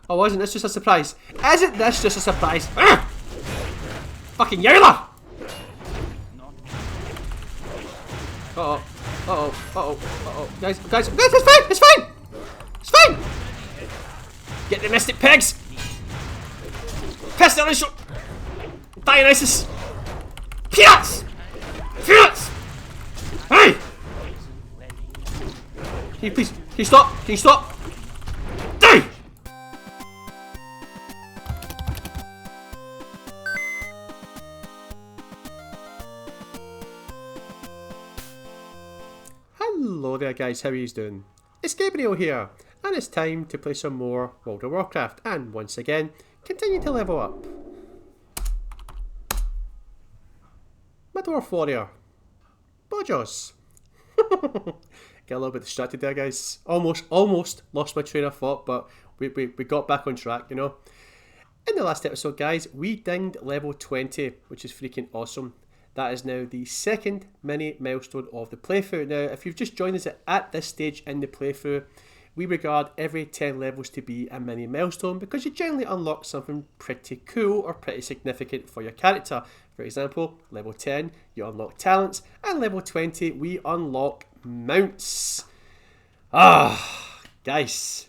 Oh, wasn't this just a surprise? Isn't this just a surprise? Ah! Fucking Yowler! Uh-oh. Uh-oh. Uh-oh. Uh-oh. Guys, it's fine! It's fine! It's fine! Get the mystic pigs! Pestilential! Dionysus! Peanuts! Peanuts! Hey! Can you please... Can you stop? Can you stop? Die! Hello there guys, how are you doing? It's Gabriel here, and it's time to play some more World of Warcraft, and once again, continue to level up. My Dwarf Warrior. Bawjaws. Get a little bit distracted there guys. Almost lost my train of thought, but we got back on track, you know. In the last episode guys, we dinged level 20, which is freaking awesome. That is now the second mini milestone of the playthrough. Now, if you've just joined us at this stage in the playthrough, we regard every 10 levels to be a mini milestone because you generally unlock something pretty cool or pretty significant for your character. For example, level 10, you unlock talents, and level 20, we unlock mounts. Guys.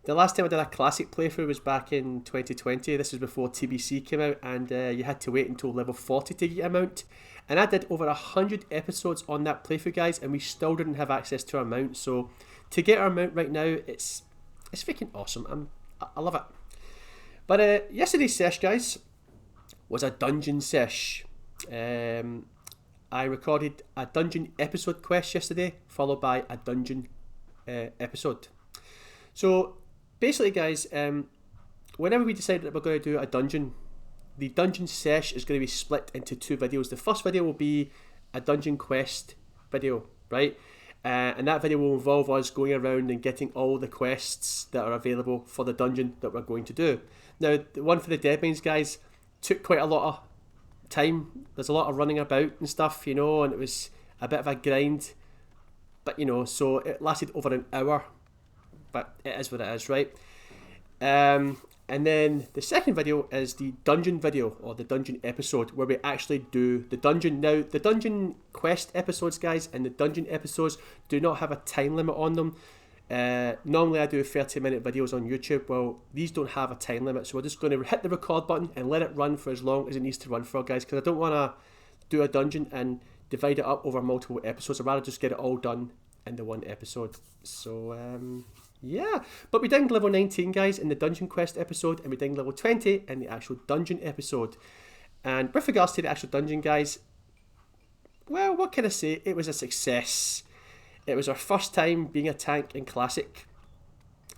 The last time I did a classic playthrough was back in 2020. This was before TBC came out, and you had to wait until level 40 to get a mount. And I did over 100 episodes on that playthrough, guys, and we still didn't have access to our mount. So to get our mount right now, it's freaking awesome. I love it. But yesterday's sesh, guys, was a dungeon sesh. I recorded a dungeon episode quest yesterday, followed by a dungeon episode. So basically guys, whenever we decide that we're going to do a dungeon, the dungeon sesh is going to be split into two videos. The first video will be a dungeon quest video, right? And that video will involve us going around and getting all the quests that are available for the dungeon that we're going to do. Now, the one for the Deadmines, guys, took quite a lot of time. There's a lot of running about and stuff, you know, and it was a bit of a grind. But, you know, so it lasted over an hour. But it is what it is, right? And then the second video is the dungeon video, or the dungeon episode, where we actually do the dungeon. Now, the dungeon quest episodes, guys, and the dungeon episodes do not have a time limit on them. Normally I do 30-minute videos on YouTube. Well, these don't have a time limit, so we're just going to hit the record button and let it run for as long as it needs to run for, guys, because I don't want to do a dungeon and divide it up over multiple episodes. I'd rather just get it all done in the one episode. So, yeah, but we did level 19, guys, in the dungeon quest episode, and we did level 20 in the actual dungeon episode. And with regards to the actual dungeon, guys, well, what can I say? It was a success. It was our first time being a tank in Classic,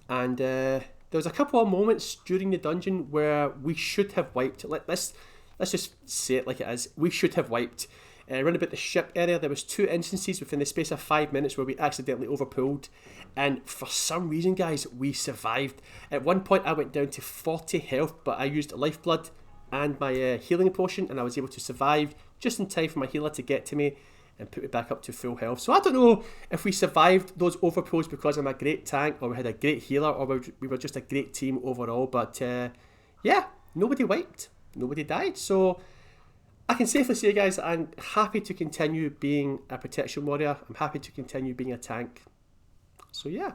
and there was a couple of moments during the dungeon where we should have wiped. Let's just say it like it is. We should have wiped. Around about the ship area, there was 2 instances within the space of 5 minutes where we accidentally overpulled, and for some reason, guys, we survived. At one point I went down to 40 health, but I used lifeblood and my healing potion, and I was able to survive just in time for my healer to get to me and put me back up to full health. So I don't know if we survived those overpulls because I'm a great tank, or we had a great healer, or we were just a great team overall. But yeah, nobody wiped, nobody died. So I can safely say, guys, I'm happy to continue being a protection warrior. I'm happy to continue being a tank. So yeah,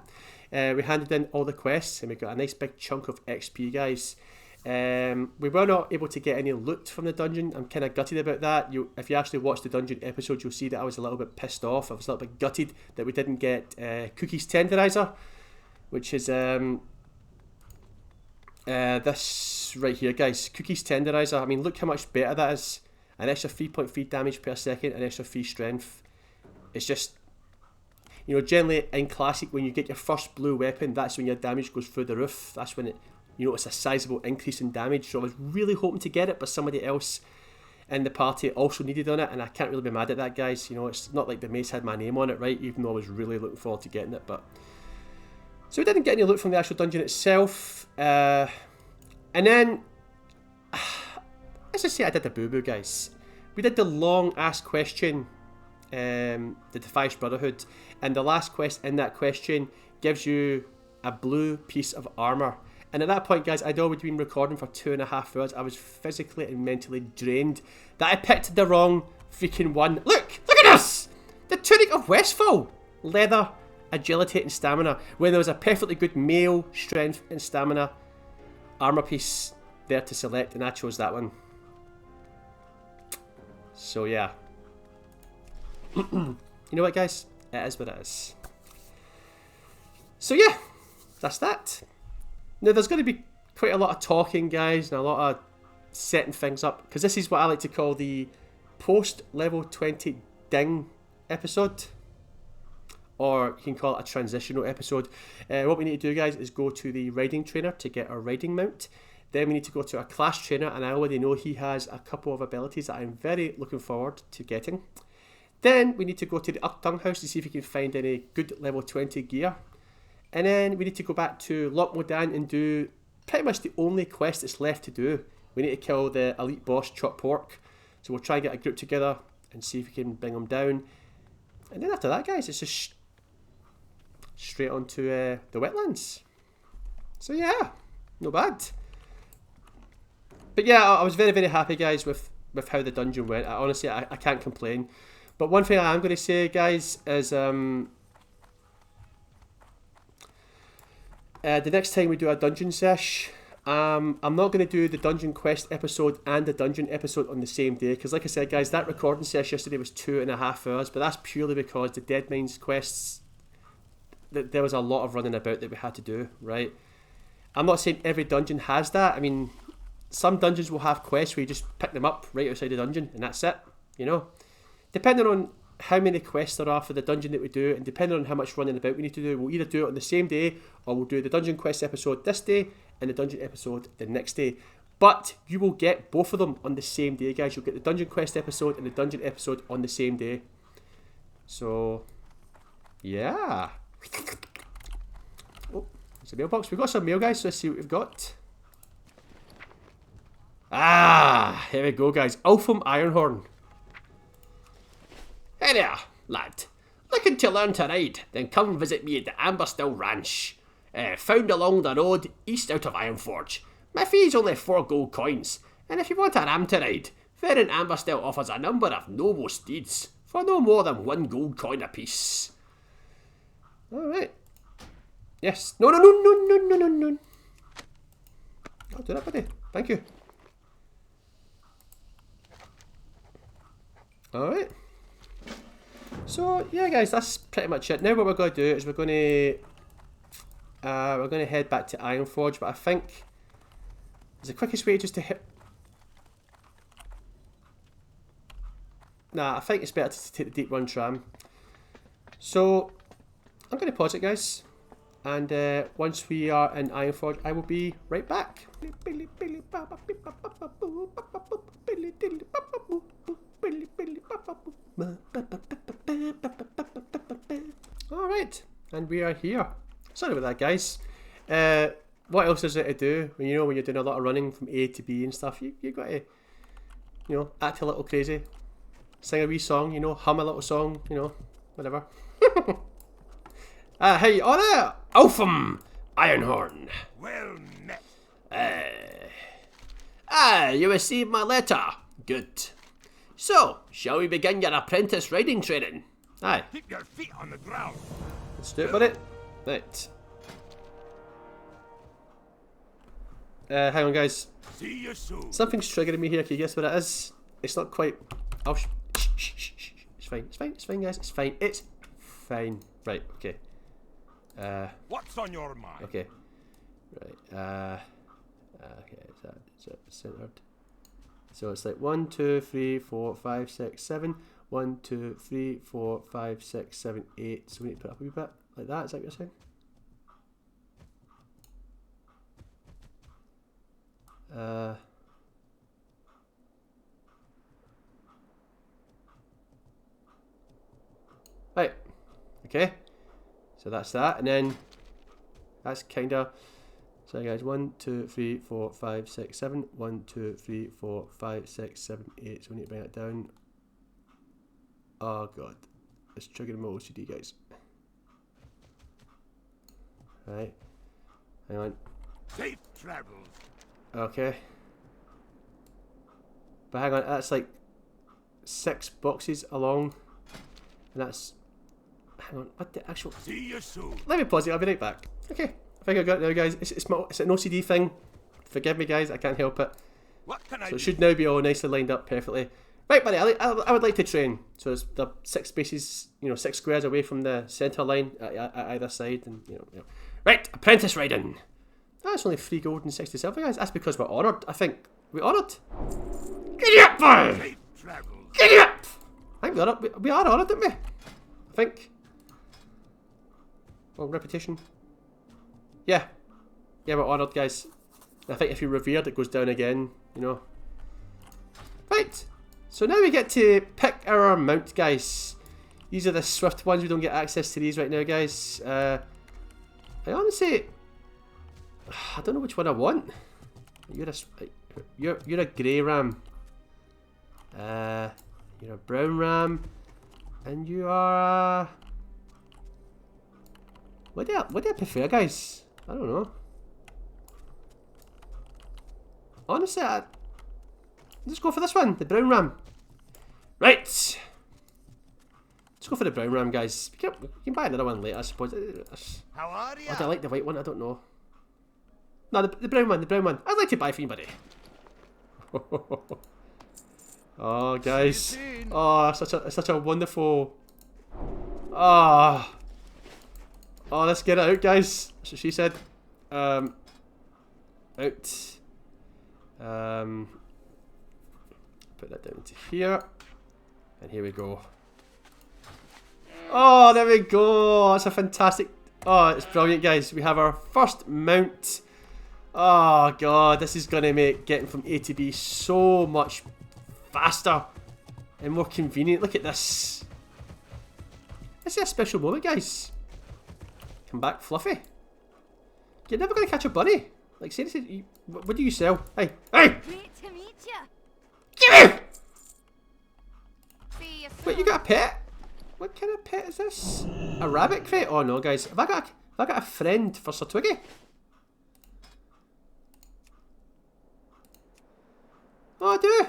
we handed in all the quests and we got a nice big chunk of XP, guys. We were not able to get any loot from the dungeon. I'm kind of gutted about that. If you actually watch the dungeon episode, you'll see that I was a little bit pissed off. I was a little bit gutted that we didn't get Cookies Tenderizer, which is this right here, guys. Cookies Tenderizer. I mean, look how much better that is. An extra 3.3 damage per second, an extra 3 strength. It's just, you know, generally in Classic, when you get your first blue weapon, that's when your damage goes through the roof. That's when you notice a sizable increase in damage. So I was really hoping to get it, but somebody else in the party also needed on it, and I can't really be mad at that, guys. You know, it's not like the mace had my name on it, right? Even though I was really looking forward to getting it. But so we didn't get any loot from the actual dungeon itself. And then, let's just say I did a boo-boo, guys. We did the long-ass question, the Defiance Brotherhood, and the last quest in that question gives you a blue piece of armour. And at that point, guys, I'd already been recording for 2.5 hours. I was physically and mentally drained that I picked the wrong freaking one. Look at this! The Tunic of Westfall. Leather, agility and stamina. When there was a perfectly good mail, strength and stamina armor piece there to select, and I chose that one. So yeah. You know what, guys? It is what it is. So yeah, that's that. Now there's going to be quite a lot of talking, guys, and a lot of setting things up, because this is what I like to call the post level 20 ding episode, or you can call it a transitional episode. What we need to do, guys, is go to the riding trainer to get our riding mount. Then we need to go to a class trainer, and I already know he has a couple of abilities that I'm very looking forward to getting. Then we need to go to the Uptung house to see if we can find any good level 20 gear. And then we need to go back to Loch Modan and do pretty much the only quest that's left to do. We need to kill the elite boss, Chop Pork. So we'll try and get a group together and see if we can bring him down. And then after that, guys, it's just straight onto the wetlands. So yeah, no bad. But yeah, I was very, very happy, guys, with how the dungeon went. Honestly, I can't complain. But one thing I am going to say, guys, is the next time we do a dungeon sesh, I'm not going to do the dungeon quest episode and the dungeon episode on the same day, because like I said, guys, that recording sesh yesterday was 2.5 hours, but that's purely because the Dead Mines quests, there was a lot of running about that we had to do, right? I'm not saying every dungeon has that. I mean, some dungeons will have quests where you just pick them up right outside the dungeon and that's it, you know? Depending on how many quests there are for the dungeon that we do, and depending on how much running about we need to do, we'll either do it on the same day, or we'll do the dungeon quest episode this day and the dungeon episode the next day. But you will get both of them on the same day, guys. You'll get the dungeon quest episode and the dungeon episode on the same day. So yeah. Oh, there's a mailbox. We've got some mail, guys, so let's see what we've got. Ah, here we go, guys. Ulfum Ironhorn. Hey there, lad. Looking to learn to ride? Then come visit me at the Amberstill Ranch. Found along the road east out of Ironforge. My fee's only 4 gold coins, and if you want a ram to ride, fair in Amberstill offers a number of noble steeds for no more than 1 gold coin apiece. Alright. Yes. No. I'll do that, buddy. Thank you. Alright. So yeah, guys, that's pretty much it. Now what we're going to do is we're going to head back to Ironforge, but I think the quickest way just to hit. Nah, I think it's better to take the deep run tram. So I'm going to pause it, guys, and once we are in Ironforge, I will be right back. Alright, and we are here. Sorry about that, guys. What else is there to do when when you're doing a lot of running from A to B and stuff? You got to act a little crazy, sing a wee song, hum a little song, whatever. Hey, on there, Ulfum Ironhorn. Well met. You received my letter. Good. So, shall we begin your apprentice riding training? Aye. Keep your feet on the ground. Let's do it, buddy. Right. Hang on, guys. See you soon. Something's triggering me here. Can you guess what it is? It's not quite. Oh, shh. It's fine. It's fine. It's fine, guys. It's fine. It's fine. Right. Okay. What's on your mind? Okay. Right. Okay. Is that centered? So it's like 1, 2, 3, 4, 5, 6, 7. 1, 2, 3, 4, 5, 6, 7, 8. So we need to put up a wee bit like that. Is that what you're saying? Right. Okay. So that's that, and then that's kind of. Sorry, guys. 1, 2, 3, 4, 5, 6, 7. 1, 2, 3, 4, 5, 6, 7, 8. So we need to bring it down. Oh god, it's triggering my OCD, guys. Right, hang on. Safe travels. Okay. But hang on, that's like 6 boxes along. And that's... Hang on, what the actual... See you soon. Let me pause it, I'll be right back. Okay, I think I got it now, guys. It's an OCD thing. Forgive me, guys, I can't help it. What can I So do? it should now be all nicely lined up perfectly. Right, buddy, I would like to train. So there's the 6 spaces, 6 squares away from the centre line at either side. And Right, apprentice riding. That's only 3 gold and 60 silver, guys. That's because we're honoured, I think. We honoured? Giddy up, boy! Safe travels. Giddy up! I think we are honoured, aren't we? I think. Well, repetition. Yeah. Yeah, we're honoured, guys. I think if you're revered, it goes down again, Right. So now we get to pick our mount, guys. These are the swift ones. We don't get access to these right now, guys. I honestly... I don't know which one I want. You're a grey ram. You're a brown ram. And you are... What do I prefer, guys? I don't know. Honestly, let's go for this one, the brown ram. Right. Let's go for the brown ram, guys. We can buy another one later, I suppose. How are you? Oh, do I like the white one? I don't know. No, the brown one, the brown one. I'd like to buy for you, buddy. Oh, guys. Oh, such a wonderful... Oh, let's get it out, guys. That's what she said. Out. Put that down to here. And here we go. Oh, there we go. That's a fantastic... Oh, it's brilliant, guys. We have our first mount. Oh, God. This is going to make getting from A to B so much faster and more convenient. Look at this. This is a special moment, guys. Come back, Fluffy. You're never going to catch a bunny. Like, seriously, what do you sell? Hey, hey! Great to meet you. Give me! See you soon. Wait, you got a pet? What kind of pet is this? A rabbit crate? Oh no, guys. Have I got a friend for Sir Twiggy? Oh, I do.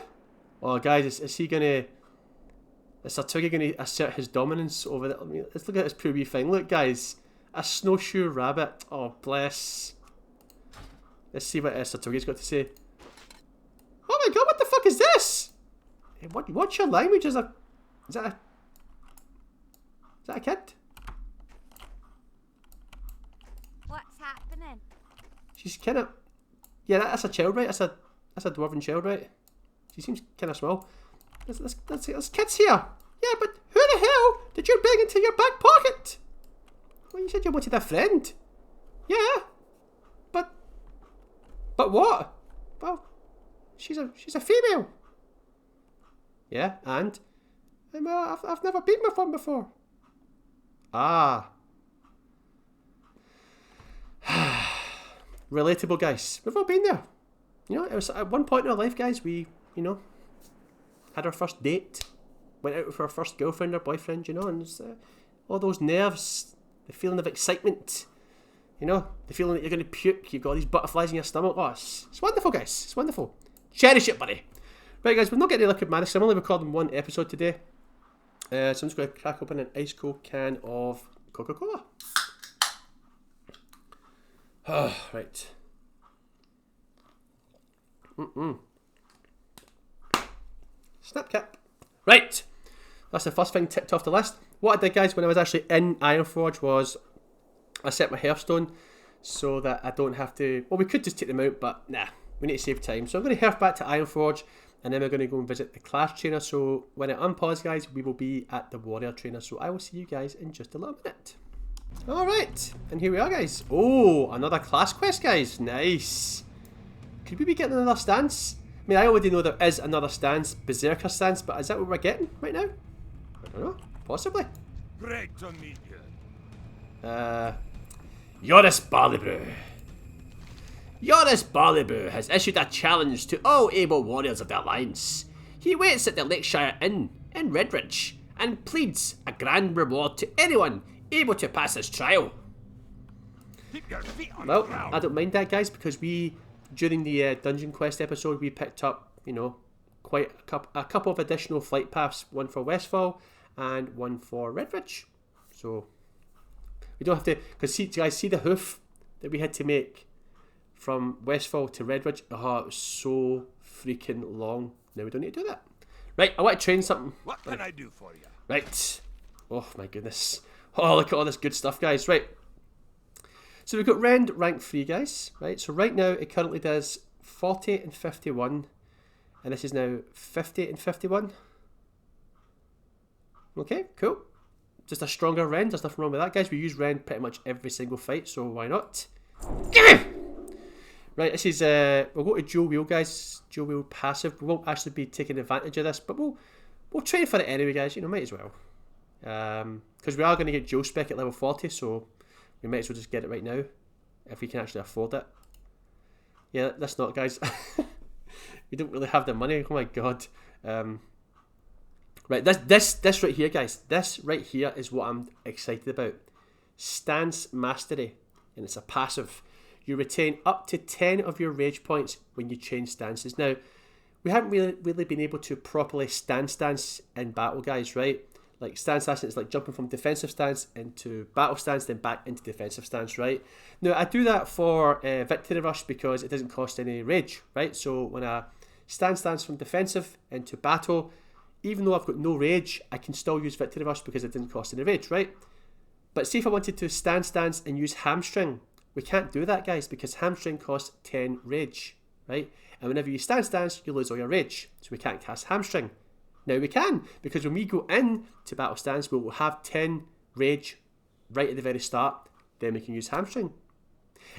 Oh, guys, is he gonna... Is Sir Twiggy gonna assert his dominance over the... I mean, let's look at this poor wee thing. Look, guys. A snowshoe rabbit. Oh, bless. Let's see what Sir Twiggy's got to say. Oh my God, what the fuck is this? Hey, what's your language? Is that a kid? What's happening? She's kind of... Yeah, that's a child, right? That's a dwarven child, right? She seems kind of small. There's kids here. Yeah, but who the hell did you bring into your back pocket? Well, you said you wanted a friend. Yeah. But what? Well, she's a female. Yeah, and? Well, I've never been with one before. Ah. Relatable, guys. We've all been there. It was at one point in our life, guys, we, had our first date. Went out with our first girlfriend or boyfriend, and it's, all those nerves, the feeling of excitement, the feeling that you're going to puke, you've got all these butterflies in your stomach. Oh, it's wonderful, guys. It's wonderful. Cherish it, buddy. Right, guys, we're not getting any liquid madness. I'm only recording one episode today. So I'm just going to crack open an ice cold can of Coca-Cola. Oh, right. Snap cap. Right. That's the first thing ticked off the list. What I did, guys, when I was actually in Ironforge was I set my hearthstone so that I don't have to... Well, we could just take them out, but nah. We need to save time. So I'm going to hearth back to Ironforge and then we're going to go and visit the class trainer. So when I unpause, guys, we will be at the warrior trainer. So I will see you guys in just a little minute. Alright. And here we are, guys. Oh, another class quest, guys. Nice. Could we be getting another stance? I mean, I already know there is another stance, Berserker stance, but is that what we're getting right now? I don't know. Possibly. Great to meet you. Yoris Barleybroo. Yoris Barleybroo has issued a challenge to all able warriors of the Alliance. He waits at the Lakeshire Inn in Redridge and pleads a grand reward to anyone able to pass his trial. Keep your feet on the Well, ground. I don't mind that, guys, because we, during the Dungeon Quest episode, we picked up, you know, quite a couple of additional flight paths, one for Westfall and one for Redridge. So we don't have to, because see, guys, see the hoof that we had to make from Westfall to Redridge? Oh, it was so freaking long. Now we don't need to do that. Right, I want to train something. What can I do for you? Right. Oh my goodness. Oh, look at all this good stuff, guys. Right. So we've got Rend rank 3, guys. Right. So right now it currently does 40 and 51. And this is now 50 and 51. Okay, cool. Just a stronger Rend. There's nothing wrong with that, guys. We use Rend pretty much every single fight, so why not? Right, this is, we'll go to dual wheel, guys. Dual wheel passive. We won't actually be taking advantage of this, but we'll train for it anyway, guys. You know, might as well. Because we are going to get dual spec at level 40, so we might as well just get it right now, if we can actually afford it. Yeah, that's not, guys. We don't really have the money. Oh my god. Right, this right here, guys. This right here is what I'm excited about. Stance Mastery, and it's a passive. You retain up to 10 of your rage points when you change stances. Now, we haven't really been able to properly stance in battle, guys, right? Like, stance is like jumping from defensive stance into battle stance, then back into defensive stance, right? Now, I do that for Victory Rush because it doesn't cost any rage, right? So, when I stance from defensive into battle, even though I've got no rage, I can still use Victory Rush because it didn't cost any rage, right? But see if I wanted to stance and use Hamstring, we can't do that, guys, because Hamstring costs 10 rage, right? And whenever you stance, you lose all your rage. So we can't cast Hamstring. Now we can, because when we go in to battle stance, we will have 10 rage right at the very start. Then we can use Hamstring.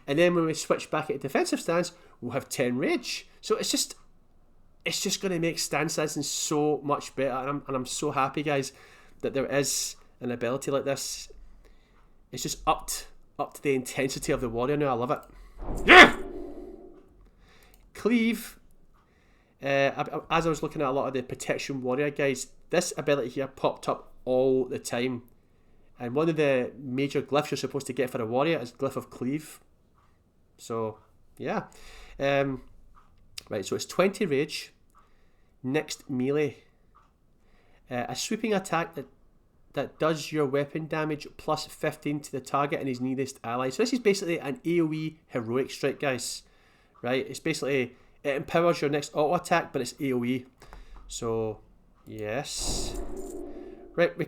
And then when we switch back into defensive stance, we'll have 10 rage. So it's just going to make stance dancing so much better. And I'm so happy, guys, that there is an ability like this. It's just upped to the intensity of the warrior now. I love it. Yeah! Cleave. As I was looking at a lot of the protection warrior, guys, this ability here popped up all the time. And one of the major glyphs you're supposed to get for a warrior is Glyph of Cleave. So, yeah. Right, so it's 20 rage. Next melee. A sweeping attack that does your weapon damage plus 15 to the target and his nearest ally. So this is basically an AoE heroic strike, guys. Right? It's basically, it empowers your next auto attack, but it's AoE. So, yes. Right, we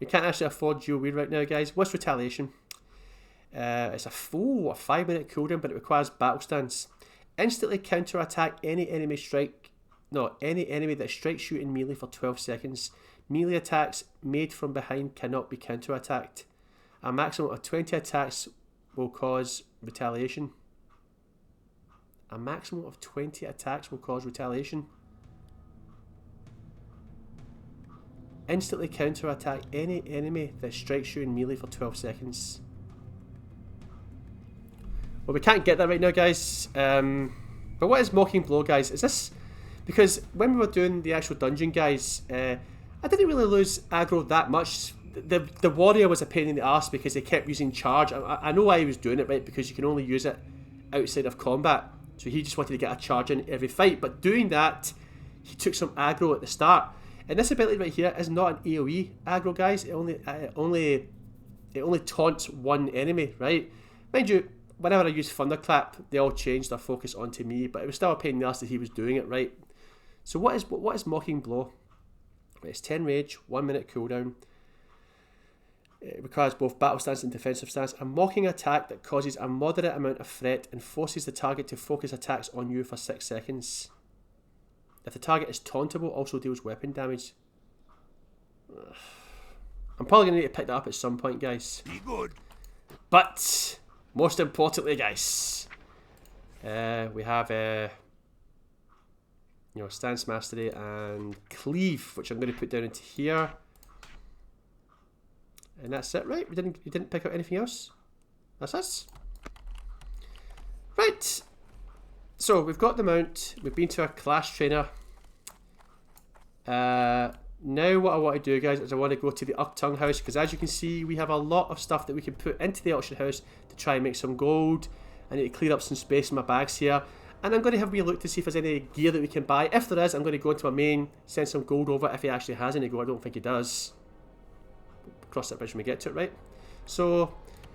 can't actually afford dual wield right now, guys. What's retaliation? It's a full 5-minute cooldown, but it requires battle stance. Instantly counter attack any enemy that strikes you in melee for 12 seconds. Melee attacks made from behind cannot be counter-attacked. A maximum of 20 attacks will cause retaliation. A maximum of 20 attacks will cause retaliation. Instantly counter-attack any enemy that strikes you in melee for 12 seconds. Well, we can't get that right now, guys. But what is Mocking Blow, guys? Is this... Because when we were doing the actual dungeon, guys... I didn't really lose aggro that much. The warrior was a pain in the arse because he kept using charge. I know why he was doing it, right? Because you can only use it outside of combat. So he just wanted to get a charge in every fight. But doing that, he took some aggro at the start. And this ability right here is not an AoE aggro, guys. It only taunts one enemy, right? Mind you, whenever I use Thunderclap, they all changed their focus onto me. But it was still a pain in the arse that he was doing it, right? So what is Mocking Blow? It's 10 rage, 1 minute cooldown. It requires both battle stance and defensive stance. A mocking attack that causes a moderate amount of threat and forces the target to focus attacks on you for 6 seconds. If the target is tauntable, also deals weapon damage. I'm probably going to need to pick that up at some point, guys. Be good. But, most importantly, guys, we have... Stance Mastery and Cleave, which I'm going to put down into here. And that's it, right? You didn't pick up anything else? That's us. Right. So, we've got the mount. We've been to our class trainer. now what I want to do, guys, is I want to go to the Uptung house, because as you can see, we have a lot of stuff that we can put into the auction house to try and make some gold. I need to clear up some space in my bags here. And I'm going to have a wee look to see if there's any gear that we can buy. If there is, I'm going to go into my main, send some gold over if he actually has any gold. I don't think he does. Cross that bridge when we get to it, right? So,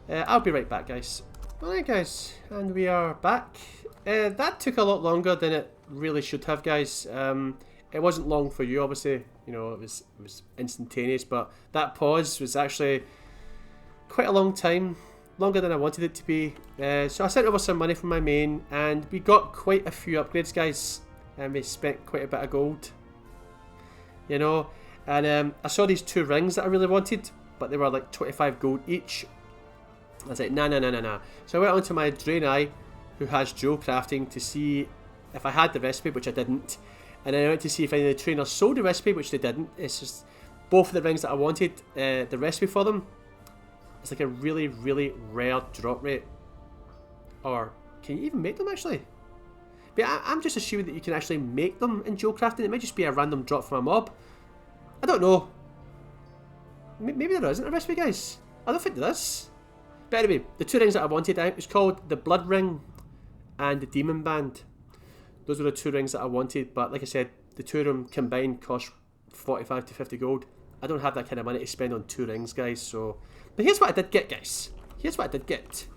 I'll be right back, guys. Alright, guys, and we are back. That took a lot longer than it really should have, guys. It wasn't long for you, obviously. You know, it was instantaneous, but that pause was actually quite a long time. Longer than I wanted it to be. So I sent over some money from my main, and we got quite a few upgrades, guys. And we spent quite a bit of gold. You know, and I saw these 2 rings that I really wanted, but they were like 25 gold each. I was like, nah. So I went on to my Draenei, who has dual crafting, to see if I had the recipe, which I didn't. And then I went to see if any of the trainers sold the recipe, which they didn't. It's just both of the rings that I wanted, the recipe for them. It's like a really, really rare drop rate. Or can you even make them actually? But I'm just assuming that you can actually make them in dual crafting. It might just be a random drop from a mob. I don't know. Maybe there isn't a recipe, guys. I don't think there is. But anyway, the 2 rings that I wanted, it was called the Blood Ring and the Demon Band. Those were the 2 rings that I wanted, but like I said, the 2 of them combined cost 45 to 50 gold. I don't have that kind of money to spend on 2 rings, guys, so... But here's what I did get, guys. Here's what I did get.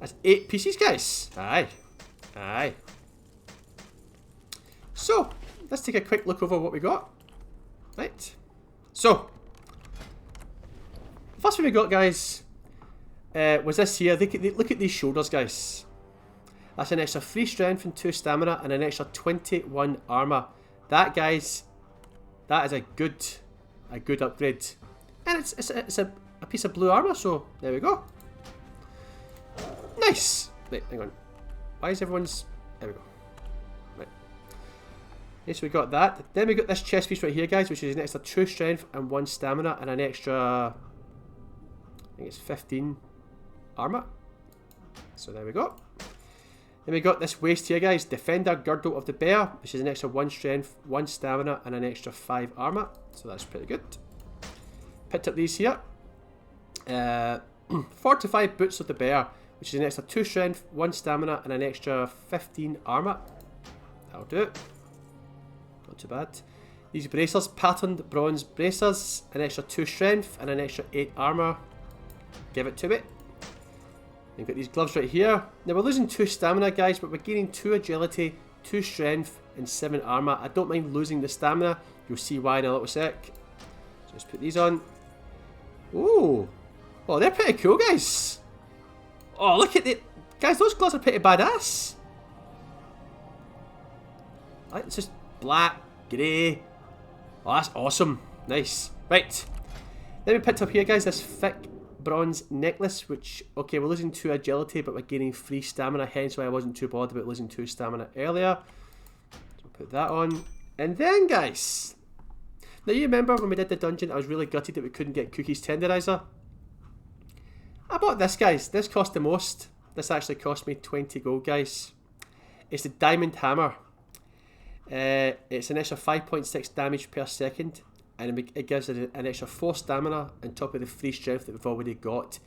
That's 8 pieces, guys. Aye. So, let's take a quick look over what we got. Right. So, first thing we got, guys, was this here. Look at these shoulders, guys. That's an extra 3 strength and 2 stamina and an extra 21 armor. That, guys, that is a good upgrade. And it's a piece of blue armor, so there we go. Nice. Wait, hang on. Why is everyone's... There we go. Right. Okay, so we got that. Then we got this chest piece right here, guys, which is an extra 2 strength and 1 stamina and an extra... I think it's 15 armor. So there we go. Then we got this waist here, guys. Defender Girdle of the Bear, which is an extra 1 strength, 1 stamina, and an extra 5 armor. So that's pretty good. Picked up these here. Fortified Boots of the Bear, which is an extra 2 strength, 1 stamina, and an extra 15 armor. That'll do it. Not too bad. These bracers, patterned bronze bracers, an extra 2 strength, and an extra 8 armor. Give it to me. We've got these gloves right here. Now we're losing 2 stamina, guys, but we're gaining 2 agility, 2 strength, and 7 armor. I don't mind losing the stamina. You'll see why in a little sec. So let's put these on. Ooh. Oh, they're pretty cool, guys. Oh, look at it. Guys, those gloves are pretty badass. It's just black, grey. Oh, that's awesome. Nice. Right. Then we picked up here, guys, this thick bronze necklace, which, okay, we're losing 2 agility, but we're gaining 3 stamina, hence why I wasn't too bothered about losing 2 stamina earlier. So put that on. And then, guys, now you remember when we did the dungeon, I was really gutted that we couldn't get Cookie's Tenderizer. I bought this, guys. This cost the most. This actually cost me 20 gold, guys. It's the Diamond Hammer. It's an extra 5.6 damage per second, and it gives it an extra 4 stamina on top of the 3 strength that we've already got.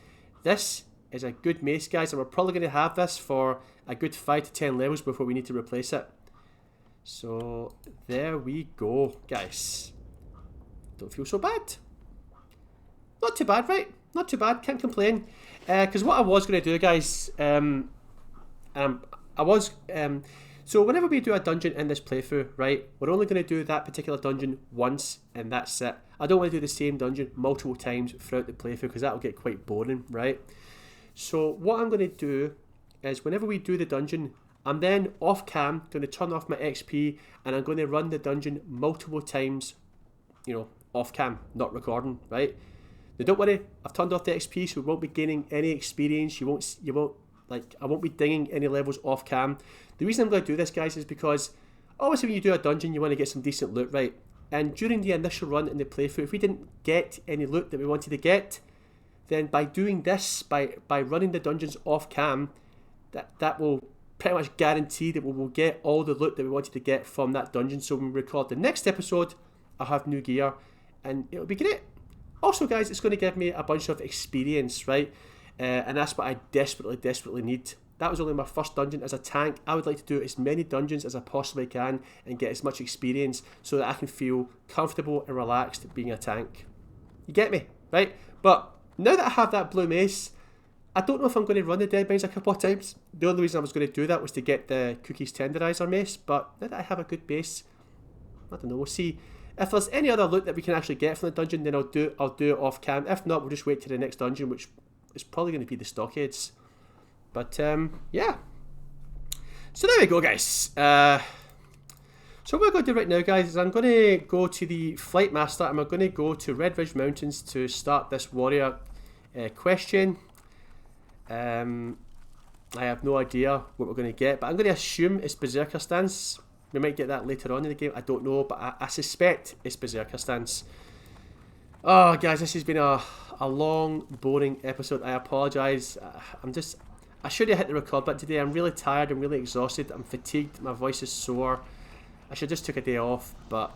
This is a good mace, guys, and we're probably going to have this for a good 5 to 10 levels before we need to replace it. So there we go, guys. Don't feel so bad. Not too bad, right? Not too bad, can't complain. Because what I was going to do, guys, so whenever we do a dungeon in this playthrough, right, we're only going to do that particular dungeon once, and that's it. I don't want to do the same dungeon multiple times throughout the playthrough, because that'll get quite boring, right? So what I'm going to do is, whenever we do the dungeon, I'm then off cam going to turn off my XP, and I'm going to run the dungeon multiple times, you know, off cam, not recording, right? Now don't worry, I've turned off the XP, so we won't be gaining any experience. You won't like, I won't be dinging any levels off cam. The reason I'm going to do this, guys, is because obviously when you do a dungeon, you want to get some decent loot, right? And during the initial run in the playthrough, if we didn't get any loot that we wanted to get, then by doing this, by running the dungeons off cam, that will pretty much guarantee that we will get all the loot that we wanted to get from that dungeon. So when we record the next episode, I'll have new gear and it'll be great. Also, guys, it's going to give me a bunch of experience, right? And that's what I desperately need. That was only my first dungeon as a tank. I would like to do as many dungeons as I possibly can and get as much experience so that I can feel comfortable and relaxed being a tank. You get me, right? But now that I have that blue mace, I don't know if I'm going to run the Deadmines a couple of times. The only reason I was going to do that was to get the Cookies Tenderizer mace, but now that I have a good base, I don't know, we'll see. If there's any other loot that we can actually get from the dungeon, then I'll do it off cam. If not, we'll just wait to the next dungeon, which is probably going to be the Stockades. But, yeah. So there we go, guys. So what we're going to do right now, guys, is I'm going to go to the Flight Master and we're going to go to Red Ridge Mountains to start this warrior question. I have no idea what we're going to get, but I'm going to assume it's Berserker Stance. We might get that later on in the game, I don't know, but I suspect it's Berserker Stance. Oh, guys, this has been a long, boring episode. I apologise. I should have hit the record button today. I'm really tired, I'm really exhausted, I'm fatigued, my voice is sore. I should have just took a day off, but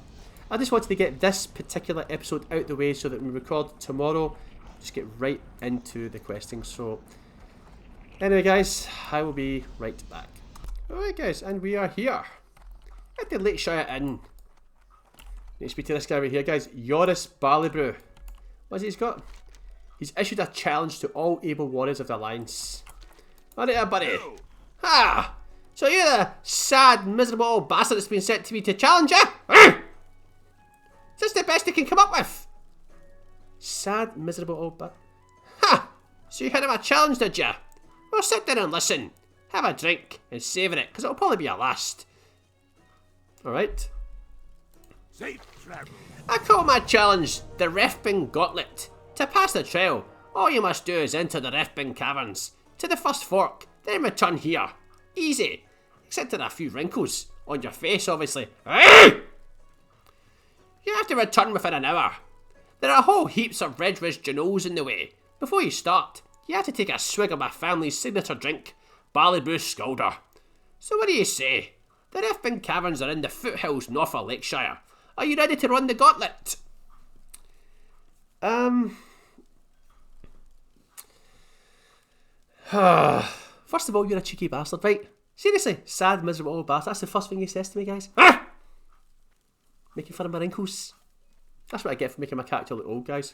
I just wanted to get this particular episode out the way so that when we record tomorrow, just get right into the questing. So, anyway, guys, I will be right back. Alright, guys, and we are here at the Lakeshire Inn. Need to speak to this guy right here, guys. Yoris Barleybrew. What's he's got? He's issued a challenge to all able warriors of the Alliance. Alright, buddy. Ha! So you're the sad, miserable old bastard that's been sent to me to challenge you? Is this the best you can come up with? Sad, miserable old bastard. Ha! So you heard of a challenge, did you? Well, sit down and listen. Have a drink and savour it, because it'll probably be our last. Alright. Safe travel. I call my challenge the Refbing Gauntlet. To pass the trail, all you must do is enter the Refbing Caverns, to the first fork, then return here. Easy. Except there are a few wrinkles. On your face, obviously. You have to return within an hour. There are whole heaps of Red Ridge Genoles in the way. Before you start, you have to take a swig of my family's signature drink, Barleybrew Scalder. So what do you say? The Refbing Caverns are in the foothills north of Lakeshire. Are you ready to run the gauntlet? First of all, you're a cheeky bastard, right? Seriously, sad, miserable old bastard. That's the first thing he says to me, guys. Making fun of my wrinkles. That's what I get for making my character look old, guys.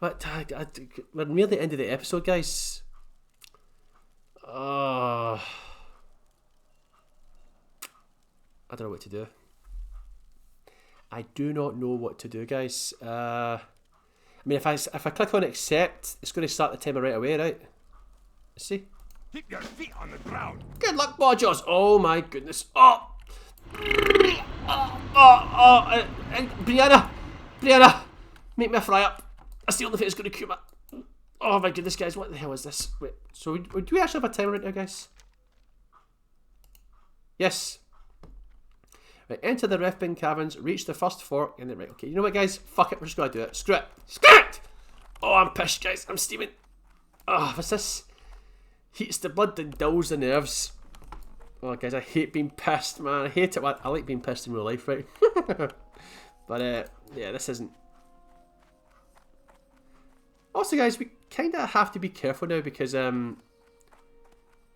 But we're near the end of the episode, guys. I don't know what to do. I do not know what to do, guys. I mean, if I click on accept, it's going to start the timer right away, right? Let's see. Keep your feet on the ground. Good luck, Bawjaws. Oh my goodness. Brianna, make me a fry up. That's the only thing that's going to cure me. Oh my goodness, guys, what the hell is this? Wait, so do we actually have a timer right now, guys? Yes. Right, enter the Refbing Caverns, reach the first fork, and then right, okay, you know what, guys? Fuck it, we're just going to do it. Screw it. Screw it! Oh, I'm pissed, guys. I'm steaming. Oh, what's this? Heats the blood and dulls the nerves. Oh, guys, I hate being pissed, man. I hate it. I like being pissed in real life, right? But, yeah, this isn't. Also, guys, we kind of have to be careful now because, even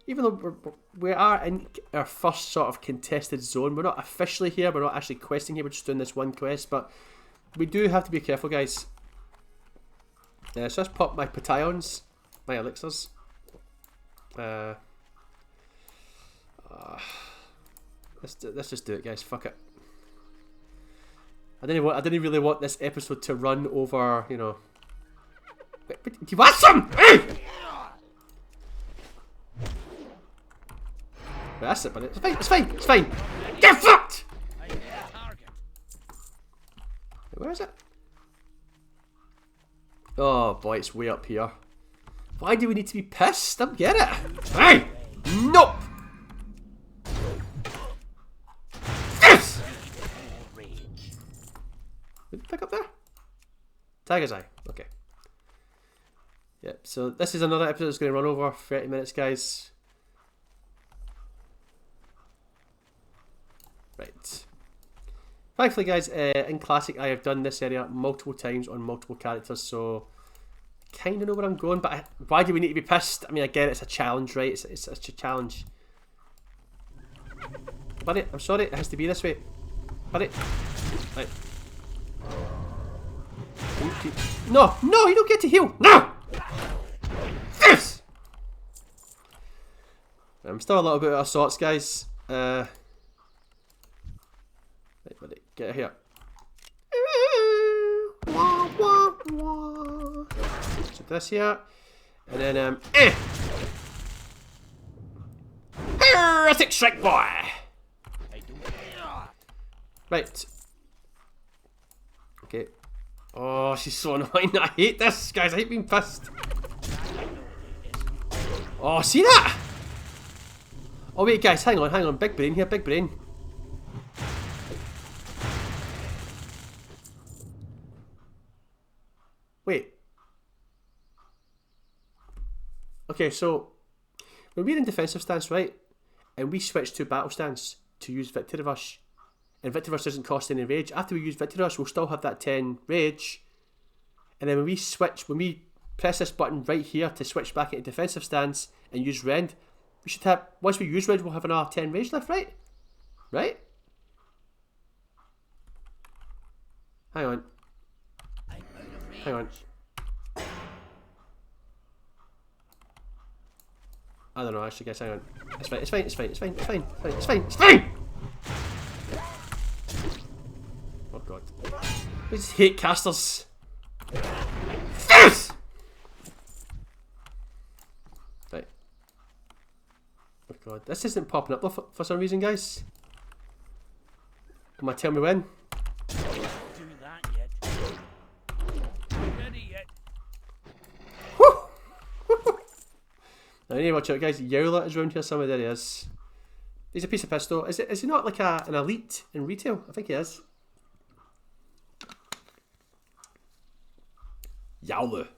though we are in our first sort of contested zone, we're not officially here, we're not actually questing here, we're just doing this one quest, but we do have to be careful, guys. So let's pop my Pataions, my elixirs. Let's just do it, guys. Fuck it. I didn't really want this episode to run over, you know. Wait, do you want some? Hey! That's it, buddy. It's fine. It's fine. It's fine. Get fucked! Wait, where is it? Oh boy, it's way up here. Why do we need to be pissed? I don't get it. Hey! Nope! Yes! Did it pick up there? Tiger's Eye. Okay. Yep, so this is another episode that's going to run over 30 minutes, guys. Right. Thankfully, guys, in Classic, I have done this area multiple times on multiple characters, so kind of know where I'm going. But why do we need to be pissed? I mean, I get it, it's a challenge, right? It's a challenge. Buddy, I'm sorry, it has to be this way. Buddy. Right. No, no, you don't get to heal. No! Yes! I'm still a little bit out of sorts, guys. Right, buddy, get out here. So this here, and then Heretic Strike Boy. Right. Okay. Oh, she's so annoying. I hate this, guys. I hate being pissed. Oh, see that? Oh wait, guys, hang on. Big brain here, big brain. Wait. Okay, so when we're in defensive stance, right, and we switch to battle stance to use Victory Rush, and Victory Rush doesn't cost any rage. After we use Victory Rush, we'll still have that 10 rage. And then when we press this button right here to switch back into defensive stance and use Rend, we should have, once we use Rend, we'll have another 10 rage left, right? Right? Hang on. I don't know, actually, guys, hang on. It's fine. Oh god. I just hate casters. Yes! Right. Oh god. This isn't popping up though for some reason, guys. Come on, tell me when. Do that yet. Ready yet. Woo! Now, you need to watch out, guys. Yowler is around here somewhere. There he is. He's a piece of pistol. Is he not like an elite in retail? I think he is. Yowler.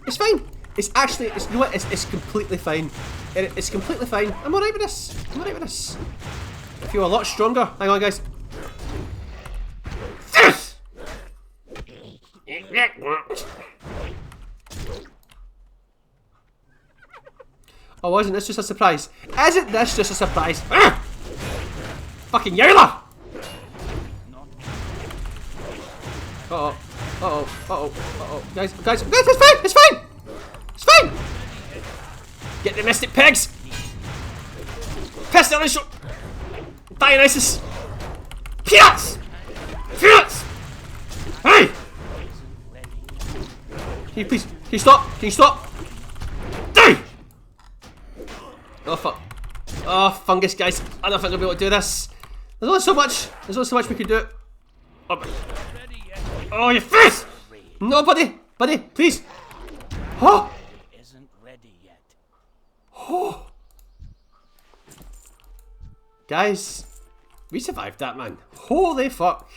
It's fine. It's actually, you know what? It's completely fine. It's completely fine. I'm alright with this. I feel a lot stronger. Hang on, guys. Yes! Oh, wasn't this just a surprise? Isn't this just a surprise? Ah! Fucking Yowler! Uh-oh. Guys, it's fine! Get the mystic pigs! Pestilential! Dionysus! Peanuts! Hey! Can you stop? Die! Oh fuck. Oh, fungus, guys. I don't think I'll be able to do this. There's only so much we can do. Oh, your face! No, buddy, please. Oh. Isn't ready yet. Oh. Guys, we survived that, man. Holy fuck.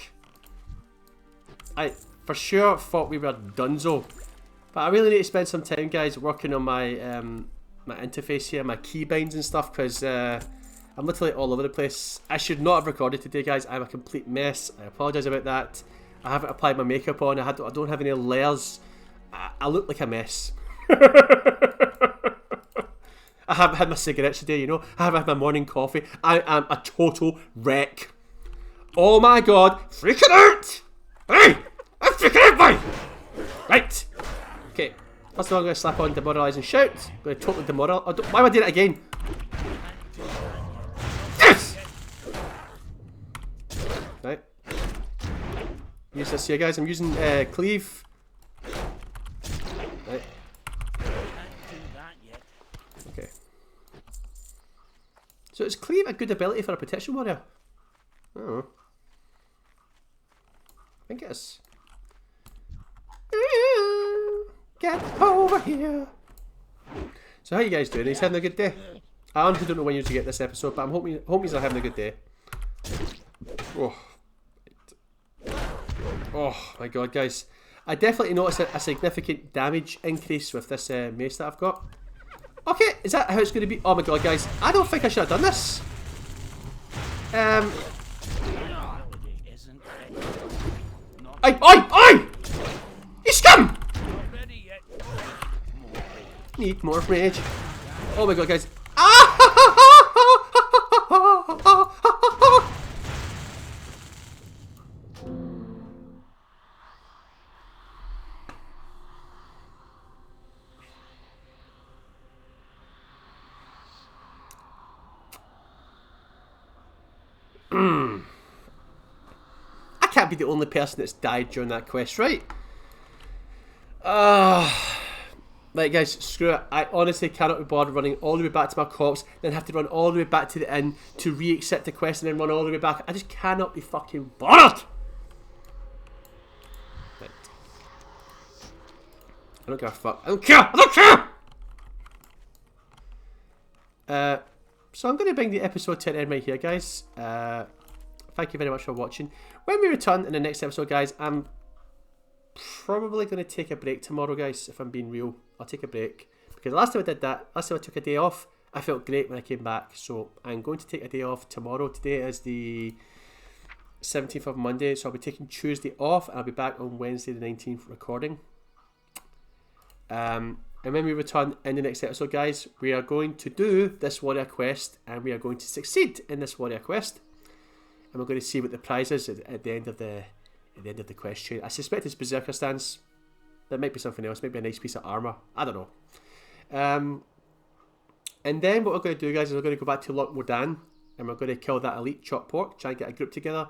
I for sure thought we were donezo. But I really need to spend some time, guys, working on my my interface here, my keybinds and stuff, because I'm literally all over the place. I should not have recorded today, guys. I'm a complete mess. I apologise about that. I haven't applied my makeup on. I don't have any layers. I look like a mess. I haven't had my cigarettes today, you know. I haven't had my morning coffee. I am a total wreck. Oh my god. Freaking out! Hey! I'm freaking out, boy! Right. Okay. First of all, I'm going to slap on Demoralize and Shout. I'm going to totally demoralize. Why am I doing it again? Yes! Right. Use this here, guys. I'm using Cleave. Right. Okay. So is Cleave a good ability for a protection warrior? I don't know. I think it is. Get over here. So how you guys doing? He's having a good day? I honestly don't know when you're to get this episode, but I'm hoping he's having a good day. Oh. Oh my god, guys. I definitely noticed a significant damage increase with this mace that I've got. Okay, is that how it's going to be? Oh my god, guys. I don't think I should have done this. Oi! You scum! Need more rage. Oh my god, guys. I can't be the only person that's died during that quest, right? Right, guys, screw it. I honestly cannot be bothered running all the way back to my corpse, then have to run all the way back to the inn to re-accept the quest and then run all the way back. I just cannot be fucking bothered! Right. I don't give a fuck. I don't care! So I'm going to bring the episode to an end right here, guys. Thank you very much for watching. When we return in the next episode, guys, I'm probably going to take a break tomorrow, guys, if I'm being real. I'll take a break. Because last time I did that, last time I took a day off, I felt great when I came back. So I'm going to take a day off tomorrow. Today is the 17th of Monday, so I'll be taking Tuesday off. And I'll be back on Wednesday the 19th recording. And when we return in the next episode, guys, we are going to do this warrior quest. And we are going to succeed in this warrior quest. And we're going to see what the prize is at the end of the quest chain. I suspect it's Berserker stance. There might be something else. Maybe a nice piece of armour. I don't know. And then what we're going to do, guys, is we're going to go back to Loch Modan. And we're going to kill that elite chop pork. Try and get a group together.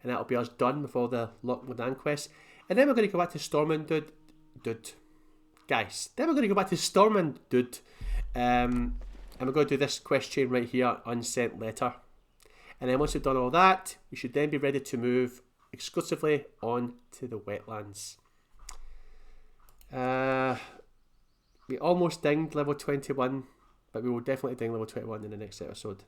And that'll be us done with all the Loch Modan quests. And then we're going to go back to Stormwind Dude. Guys. Then we're going to go back to Stormwind Dude. And we're going to do this quest chain right here. Unsent Letter. And then once we've done all that, we should then be ready to move exclusively on to the wetlands. We almost dinged level 21, but we will definitely ding level 21 in the next episode.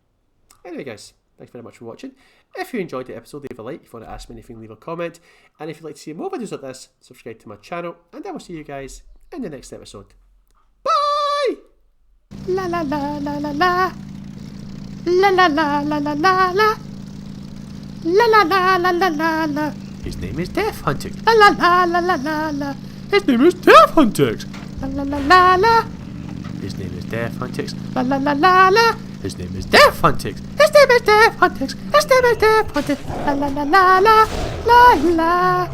Anyway, guys, thanks very much for watching. If you enjoyed the episode, leave a like. If you want to ask me anything, leave a comment. And if you'd like to see more videos like this, subscribe to my channel. And I will see you guys in the next episode. Bye! La la la la la la. La la la la la la la. La la la la la la la. His name is Death Hunter. La la la la la la la. His name is Death Hunter. La la la la la. His name is Death Hunter. La la la la la. His name is Death Hunter. His name is Death Hunter. His name is Death Hunter. La la la la la la la.